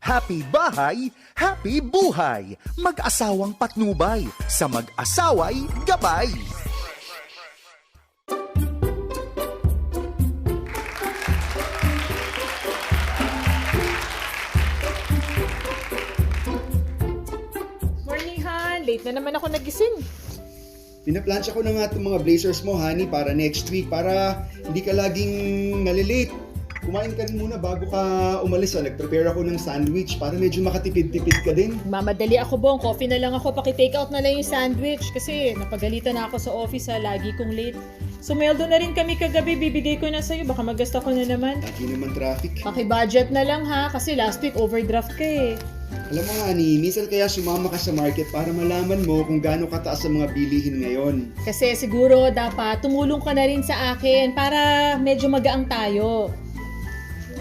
Happy bahay, happy buhay. Mag-asawang patnubay, sa mag-asaway gabay. Morning, Han. Late na naman ako nagising. Pinaplansya ko na nga itong mga blazers mo, honey, para next week, para hindi ka laging nalilate. Kumain ka rin muna bago ka umalis. Nag-prepare ako ng sandwich para medyo makatipid-tipid ka din. Mamadali ako, Bong. Coffee na lang ako. Paki-take out na lang yung sandwich. Kasi napagalitan na ako sa office, lagi kong late. Sumeldo na rin kami kagabi. Bibigay ko na sa'yo. Baka magasta ko na naman. Lagi naman traffic. Paki-budget na lang, ha? Kasi last week overdraft ka eh. Alam mo nga, honey, minsan kaya sumama ka sa market para malaman mo kung gaano kataas ang mga bilihin ngayon. Kasi siguro dapat tumulong ka na rin sa akin para medyo magaang tayo.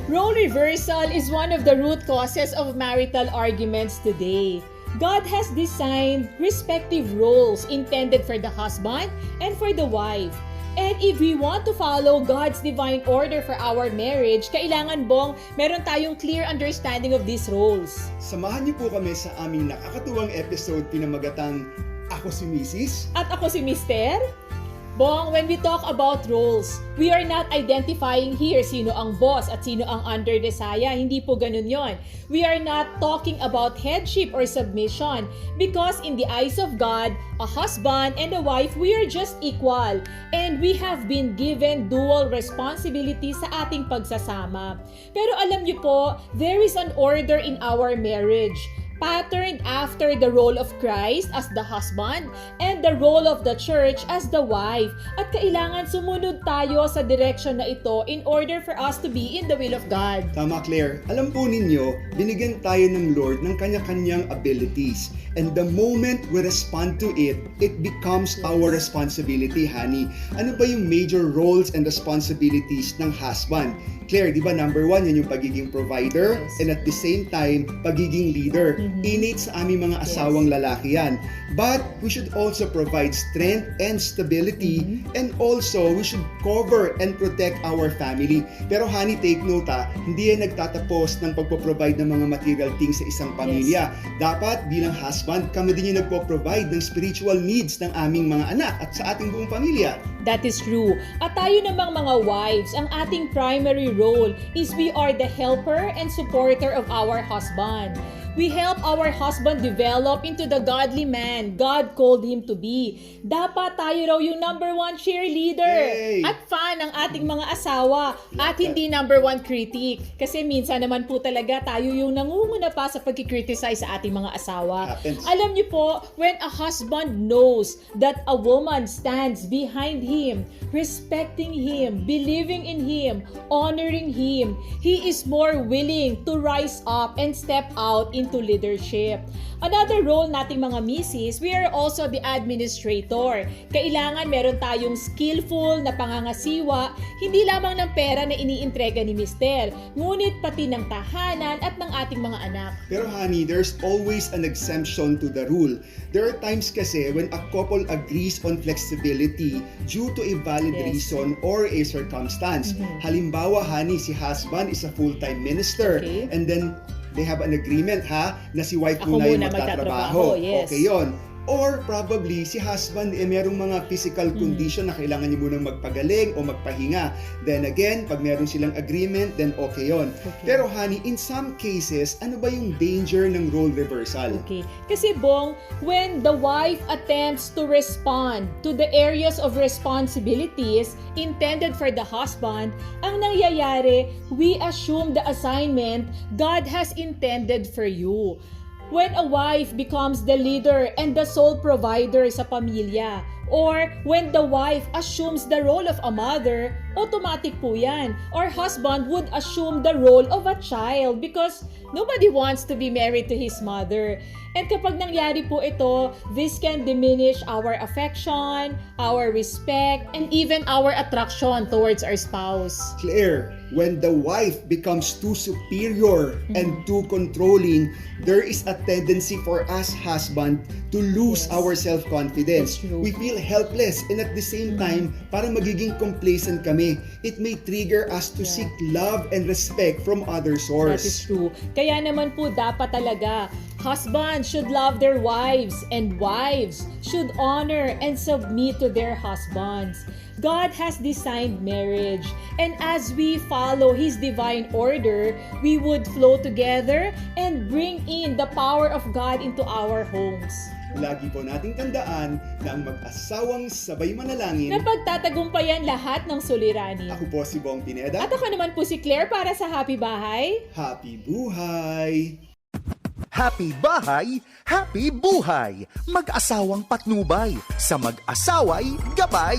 Role reversal is one of the root causes of marital arguments today. God has designed respective roles intended for the husband and for the wife. And if we want to follow God's divine order for our marriage, kailangan, Bong, meron tayong clear understanding of these roles. Samahan niyo po kami sa aming nakakatuwang episode pinamagatang Ako si Mrs. At ako si Mister. Bong, when we talk about roles, we are not identifying here sino ang boss at sino ang under the saya. Hindi po ganun yon. We are not talking about headship or submission because in the eyes of God, a husband and a wife, we are just equal. And we have been given dual responsibility sa ating pagsasama. Pero alam niyo po, there is an order in our marriage, patterned after the role of Christ as the husband and the role of the church as the wife. At kailangan sumunod tayo sa direction na ito in order for us to be in the will of God. Tama, Claire. Alam po ninyo, binigyan tayo ng Lord ng kanya-kanyang abilities. And the moment we respond to it, it becomes our responsibility, honey. Ano ba yung major roles and responsibilities ng husband? Claire, di ba number 1, yan yung pagiging provider, Yes. and at the same time, pagiging leader. Innate sa aming mga asawang lalaki yan. But we should also provide strength and stability, and also we should cover and protect our family. Pero honey, take note hindi yan nagtatapos ng pagpo-provide ng mga material things sa isang pamilya. Dapat bilang husband, kami din yung nagpo-provide ng spiritual needs ng aming mga anak at sa ating buong pamilya. That is true. At tayo namang mga wives, ang ating primary role is we are the helper and supporter of our husband. We help our husband develop into the godly man God called him to be. Dapat tayo raw yung number 1 cheerleader Yay! at fan ng ating mga asawa at hindi number 1 critic. Kasi minsan naman po talaga tayo yung nangunguna pa sa pagkikriticize sa ating mga asawa. Happens. Alam niyo po, when a husband knows that a woman stands behind him, respecting him, believing in him, honoring him, he is more willing to rise up and step out into leadership. Another role nating mga misis, we are also the administrator. Kailangan meron tayong skillful na pangangasiwa, hindi lamang ng pera na iniintrega ni mister, ngunit pati ng tahanan at ng ating mga anak. Pero honey, there's always an exemption to the rule. There are times kasi when a couple agrees on flexibility due to a valid Yes. reason or a circumstance. Halimbawa, honey, si husband is a full-time minister, Okay. and then they have an agreement na si wife Ako muna yung muna magtatrabaho. magtatrabaho, yes. Okay yon. Or probably si husband merong mga physical condition na kailangan niya munang magpagaling o magpahinga. Then again, pag meron silang agreement, then okay yon. Okay. Pero honey, in some cases, ano ba yung danger ng role reversal? Okay. Kasi Bong, when the wife attempts to respond to the areas of responsibilities intended for the husband, ang nangyayari, we assume the assignment God has intended for you. When a wife becomes the leader and the sole provider sa pamilya, or when the wife assumes the role of a mother, automatic po yan. Or husband would assume the role of a child because nobody wants to be married to his mother. And kapag nangyari po ito, this can diminish our affection, our respect, and even our attraction towards our spouse. Claire, when the wife becomes too superior and too controlling, there is a tendency for us husband to lose our self-confidence. That's true. We feel helpless, and at the same time, parang magiging complacent kami. marami, it may trigger us to seek love and respect from other That is source. true. Kaya naman po dapat talaga, husbands should love their wives and wives should honor and submit to their husbands. God has designed marriage, and as we follow His divine order, we would flow together and bring in the power of God into our homes. Lagi po nating tandaan na ang mag-asawang sabay manalangin. Na pagtatagumpayan lahat ng suliranin. Ako po si Bong Pineda. At ako naman po si Claire para sa Happy Bahay. Happy buhay! Happy bahay, happy buhay. Mag-asawang patnubay, sa mag-asaway gabay.